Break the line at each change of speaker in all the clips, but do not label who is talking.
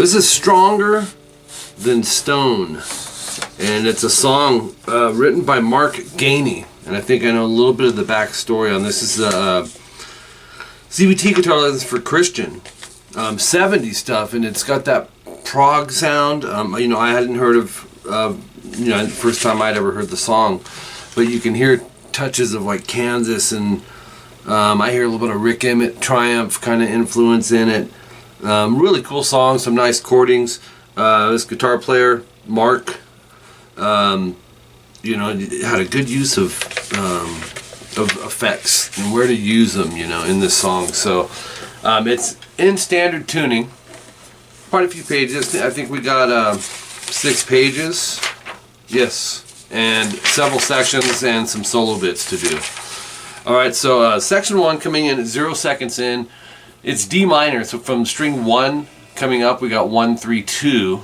This is Stronger Than Stone, and it's a song written by Mark Gainey, and I think I know a little bit of the backstory on this. This is CVT Guitar Lessons for Christian, 70s stuff, and it's got that prog sound. You know, I hadn't heard of, you know, the first time I'd ever heard the song, but you can hear touches of like Kansas, and I hear a little bit of Rick Emmett, Triumph kind of influence in it. Really cool song, some nice chordings. This guitar player, Mark, you know, had a good use of effects and where to use them, you know, in this song. So it's in standard tuning, quite a few pages. I think we got 6 pages, yes, and several sections and some solo bits to do. Alright, so section 1 coming in at 0 seconds in. It's D minor, so from string 1 coming up we got 1, 3, 2,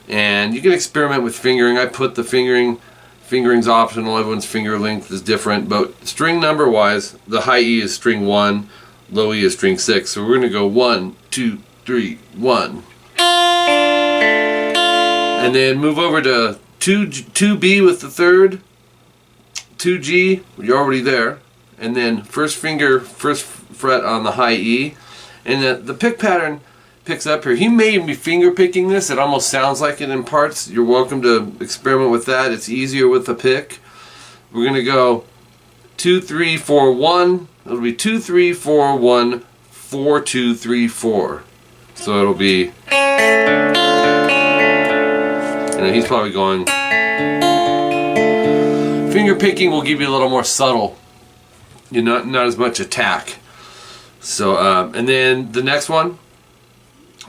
and you can experiment with fingering. I put the fingering's optional, everyone's finger length is different, but string number wise, the high E is string 1, low E is string 6, so we're going to go 1, 2, 3, 1, and then move over to 2B with the 3rd, 2G, you're already there, and then first fret on the high E, and the pick pattern picks up here. He may even be finger picking this. It almost sounds like it in parts. You're welcome to experiment with that. It's easier with the pick. We're going to go 2, 3, 4, 1. It'll be 2, 3, 4, 1, 4, 2, 3, 4. So it'll be, you know, he's probably going. Finger picking will give you a little more subtle, you know, not as much attack. So, and then the next one,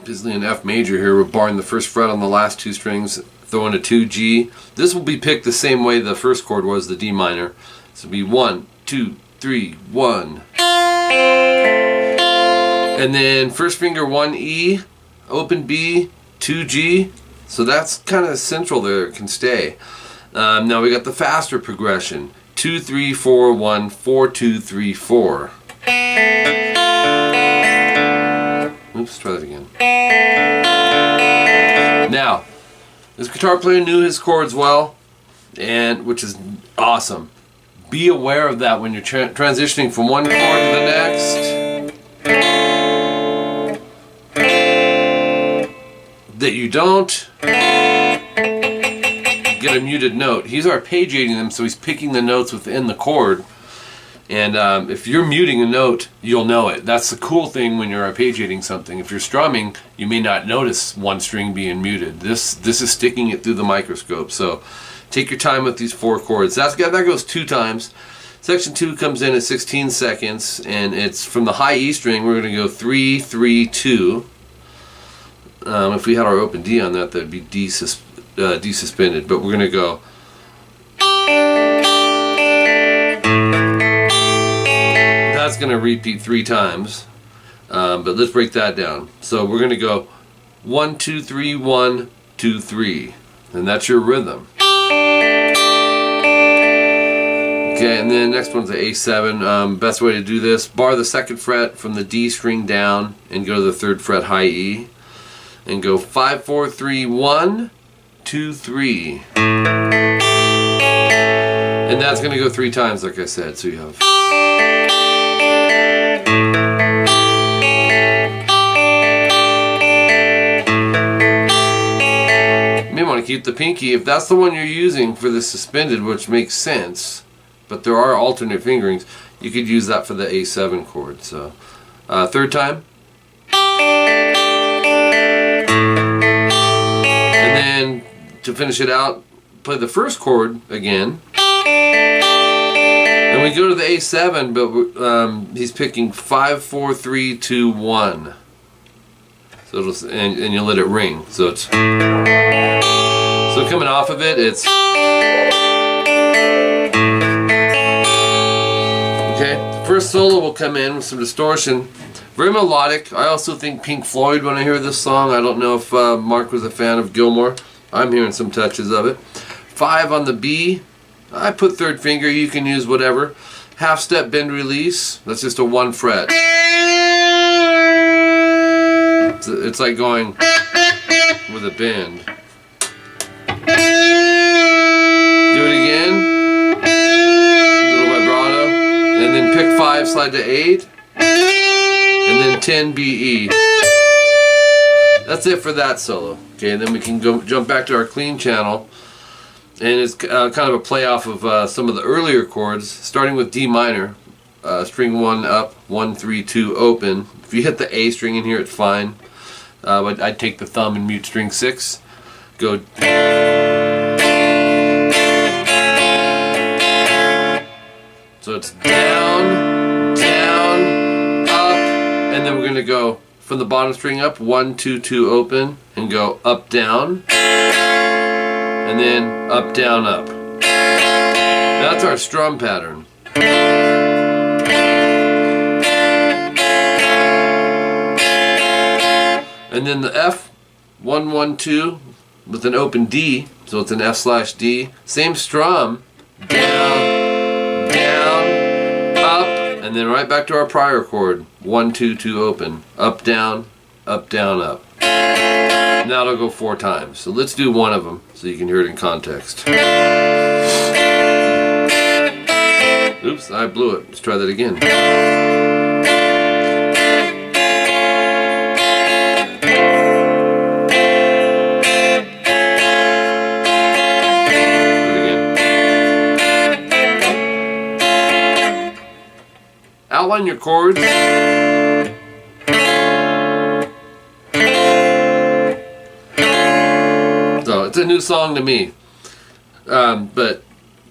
basically an F major here, we're barring the first fret on the last 2 strings, throw in a 2G. This will be picked the same way the first chord was, the D minor. So it'll be 1, 2, 3, 1. And then first finger 1E, open B, 2G. So that's kind of central there, it can stay. Now we got the faster progression, 2, 3, 4, 1, 4, 2, 3, 4. Oops, try that again. Now, this guitar player knew his chords well, and which is awesome. Be aware of that when you're transitioning from one chord to the next. That you don't get a muted note. He's arpeggiating them, so he's picking the notes within the chord. And if you're muting a note, you'll know it. That's the cool thing when you're arpeggiating something. If you're strumming, you may not notice one string being muted. This is sticking it through the microscope. So take your time with these 4 chords. That goes 2 times. Section 2 comes in at 16 seconds, and it's from the high E string. We're going to go 3, 3, 2. If we had our open D on that, that'd be D suspended. But we're going to go. That's going to repeat 3 times, but let's break that down. So we're going to go 1, 2, 3, 1, 2, 3, and that's your rhythm. Okay, and then next one's the A7. Best way to do this: bar the 2nd fret from the D string down and go to the 3rd fret high E, and go 5, 4, 3, 1, 2, 3, and that's going to go 3 times, like I said. So you have. You may want to keep the pinky if that's the one you're using for the suspended, which makes sense, but there are alternate fingerings. You could use that for the A7 chord. So 3rd time, and then to finish it out, play the first chord again, and we go to the A7, but he's picking 5, 4, 3, 2, 1. So it'll, and you let it ring. So it's, so coming off of it, it's okay. The first solo will come in with some distortion, very melodic. I also think Pink Floyd when I hear this song. I don't know if Mark was a fan of Gilmore. I'm hearing some touches of it. 5 on the B. I put 3rd finger. You can use whatever. Half step bend release. That's just a 1 fret. It's like going. with a bend. Do it again. Little vibrato. And then pick 5, slide to 8. And then 10 B, E. That's it for that solo. Okay, and then we can go jump back to our clean channel. And it's kind of a play off of some of the earlier chords, starting with D minor. String 1 up, 1, 3, 2 open. If you hit the A string in here, it's fine. But I'd take the thumb and mute string 6. Go. So it's down, down, up, and then we're going to go from the bottom string up, 1, 2, 2 open, and go up, down, and then up, down, up. That's our strum pattern. And then the F, 1, 1, 2 with an open D, so it's an F/D. Same strum, down, down, up, and then right back to our prior chord, 1, 2, 2 open, up, down, up, down, up. Now it'll go 4 times. So let's do one of them so you can hear it in context. Oops, I blew it. Let's try that again. Outline your chords. So it's a new song to me, but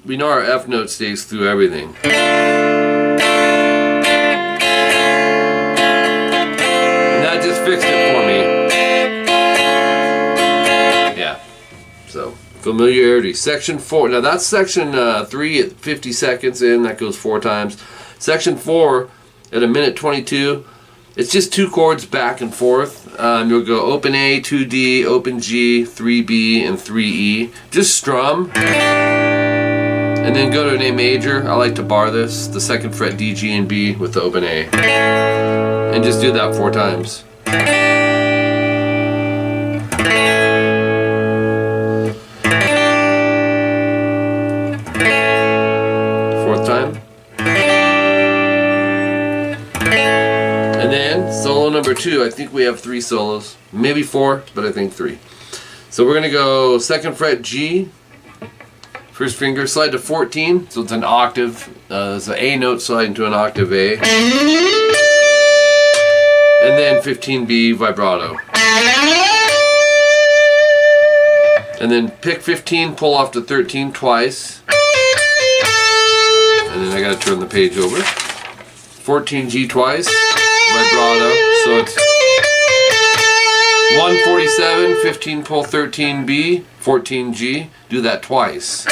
we know our F note stays through everything. And that just fixed it for me. Yeah. So familiarity. Section 4. Now that's section 3 at 50 seconds in. That goes 4 times. Section 4 at 1:22, it's just 2 chords back and forth. You'll go open A, 2D, open G, 3B, and 3E. Just strum. And then go to an A major. I like to bar this, the 2nd fret D, G, and B with the open A. And just do that 4 times. 4th time. And then solo number 2, I think we have 3 solos, maybe 4, but I think 3. So we're going to go 2nd fret G, first finger, slide to 14, so it's an octave, it's an A note sliding to an octave A, and then 15B vibrato. And then pick 15, pull off to 13 twice, and then I got to turn the page over, 14G twice, vibrato, so it's 147, 15 pull 13B, 14G, do that twice.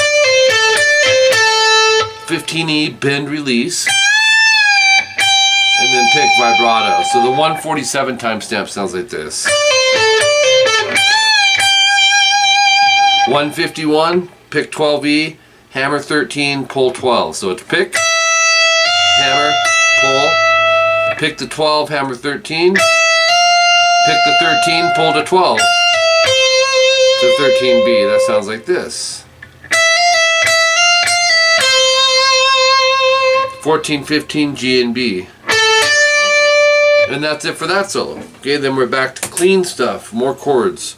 15E, bend release, and then pick vibrato. So the 147 timestamp sounds like this. 151, pick 12E, hammer 13, pull 12. So it's pick, hammer, pull, pick the 12, hammer 13, pick the 13, pull to 12, to 13B. That sounds like this. 14, 15, G and B. And that's it for that solo. Okay, then we're back to clean stuff, more chords.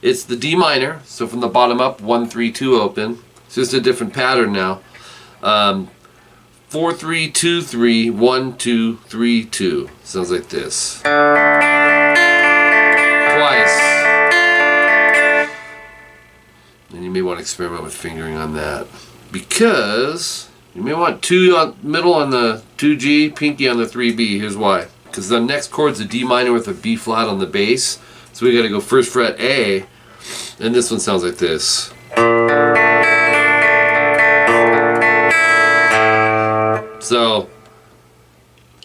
It's the D minor, so from the bottom up, 1, 3, 2 open. It's just a different pattern now. 4, 3, 2, 3, 1, 2, 3, 2. Sounds like this. Twice. And you may want to experiment with fingering on that, because you may want 2 on middle on the 2G, pinky on the 3B. Here's why. Because the next chord's a D minor with a B flat on the bass. So we got to go 1st fret A, and this one sounds like this. So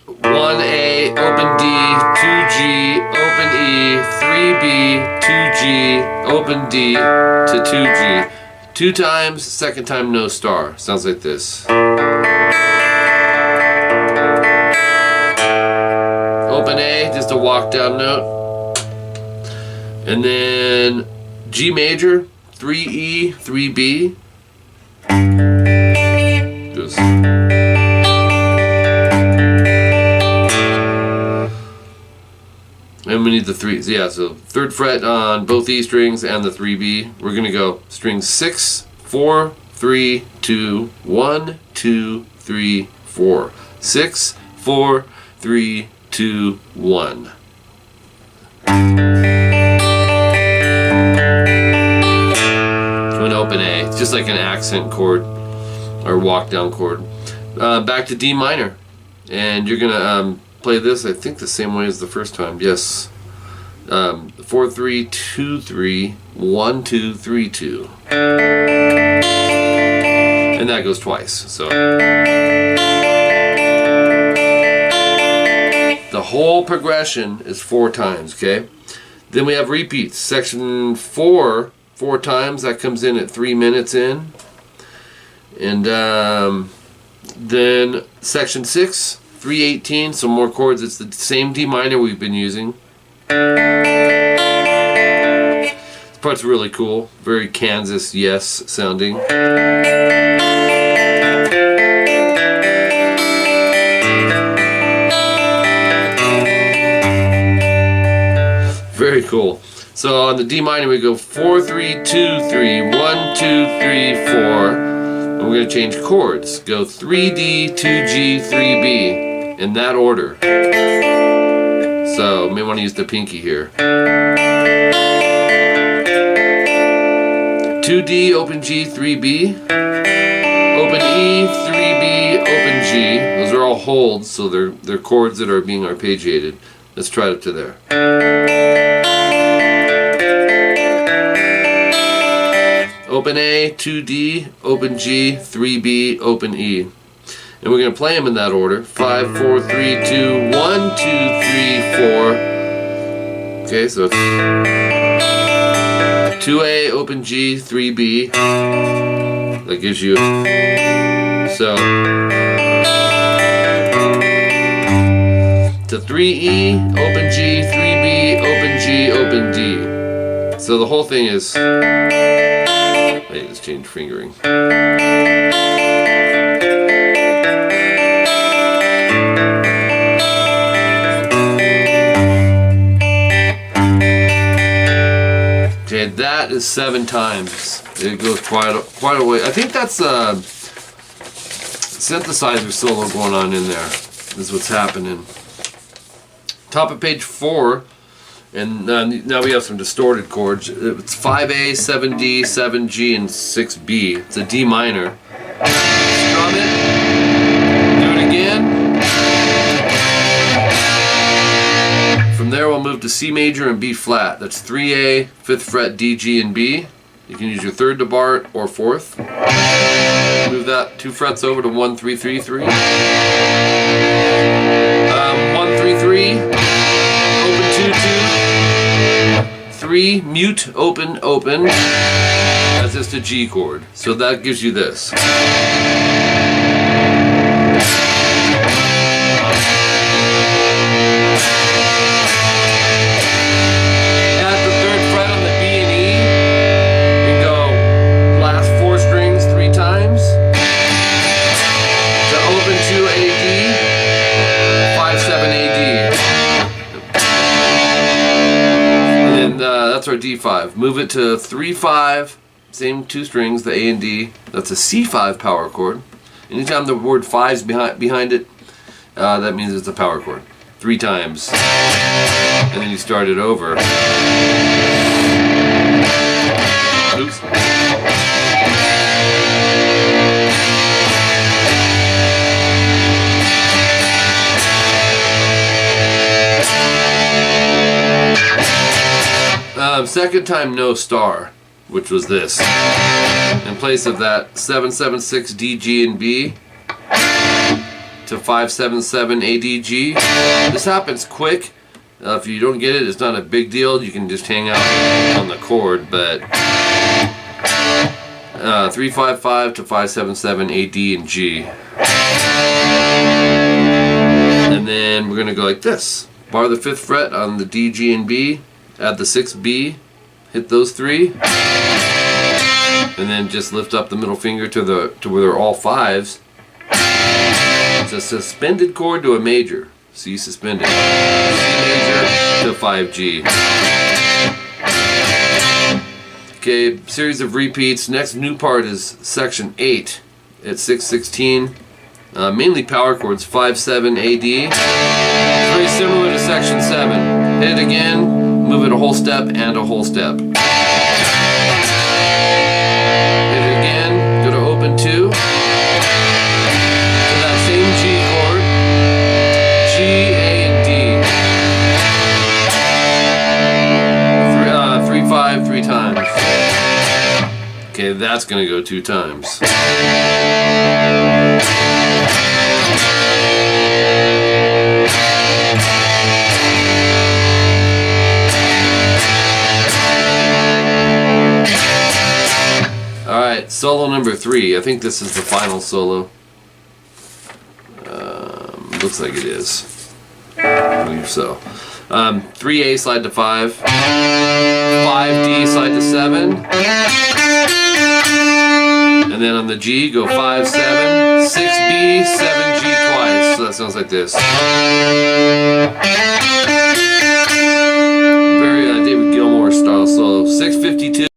1A, open D, 2G, open E, 3B, 2G, open D to 2G. 2 times, 2nd time no star. Sounds like this. Open A, just a walk down note. And then G major, 3E, 3B. Goes. And we need the threes. Yeah, so 3rd fret on both E strings and the 3B. We're going to go string 6, 4, 3, 2, 1, 2, 3, 4. 6, 4, 3, 2, 1. So an open A. It's just like an accent chord or walk down chord. Back to D minor. And you're going to play this, I think, the same way as the first time. Yes. 4, 3, 2, 3, 1, 2, 3, 2. And that goes twice. So the whole progression is 4 times, okay? Then we have repeats. Section 4, 4 times. That comes in at 3 minutes in. And then section 6, 318, some more chords. It's the same D minor we've been using. This part's really cool. Very Kansas yes sounding. Very cool. So on the D minor we go 4, 3, 2, 3, 1, 2, 3, 4. And we're going to change chords. Go 3D, 2G, 3B. In that order. So, may want to use the pinky here. 2D, open G, 3B. Open E, 3B, open G. Those are all holds, so they're chords that are being arpeggiated. Let's try it up to there. Open A, 2D, open G, 3B, open E. And we're going to play them in that order. 5, 4, 3, 2, 1, 2, 3, 4. Okay, so it's 2A, open G, 3B. That gives you, so, to 3E, open G, 3B, open G, open D. So the whole thing is, wait, let's change fingering. Okay, that is 7 times. It goes quite a way. I think that's a synthesizer solo going on in there. This is what's happening. Top of page 4, and now we have some distorted chords. It's 5A, 7D, 7G, and 6B. It's a D minor. Strum it. Do it again. From there we'll move to C major and B flat. That's 3A, 5th fret, D, G, and B. You can use your 3rd to bar or 4th. Move that 2 frets over to 1, 3, 3, 3. 1, 3, 3. Open 2, 2. 3, mute, open, open. That's just a G chord. So that gives you this. That's our D5. Move it to 3-5, same 2 strings, the A and D. That's a C5 power chord. Anytime the word 5's behind it, that means it's a power chord. 3 times. And then you start it over. Oops. Second time no star, which was this. In place of that 7-7-6 D, G, and B to 5-7-7 A, D, G. This happens quick. If you don't get it, it's not a big deal. You can just hang out on the chord, but 3-5-5 to 5-7-7 A, D, and G. And then we're going to go like this. Bar the 5th fret on the D, G, and B. add the 6B, hit those 3, and then just lift up the middle finger to where they're all 5s. It's a suspended chord to a major. C suspended. C major to 5G. Okay, series of repeats. Next new part is section 8 at 6/16. Mainly power chords, 5/7 AD. It's very similar to section 7. Hit it again, move it a whole step and a whole step. Hit it again, go to open 2. To that same G chord, G, A, and D. 3/5 3 times. Okay, that's gonna go 2 times. Alright, solo number 3. I think this is the final solo. Looks like it is. I believe so. 3A slide to 5. 5D slide to 7. And then on the G, go 5/7, 6B, 7G twice. So that sounds like this. Very David Gilmour style solo. 652.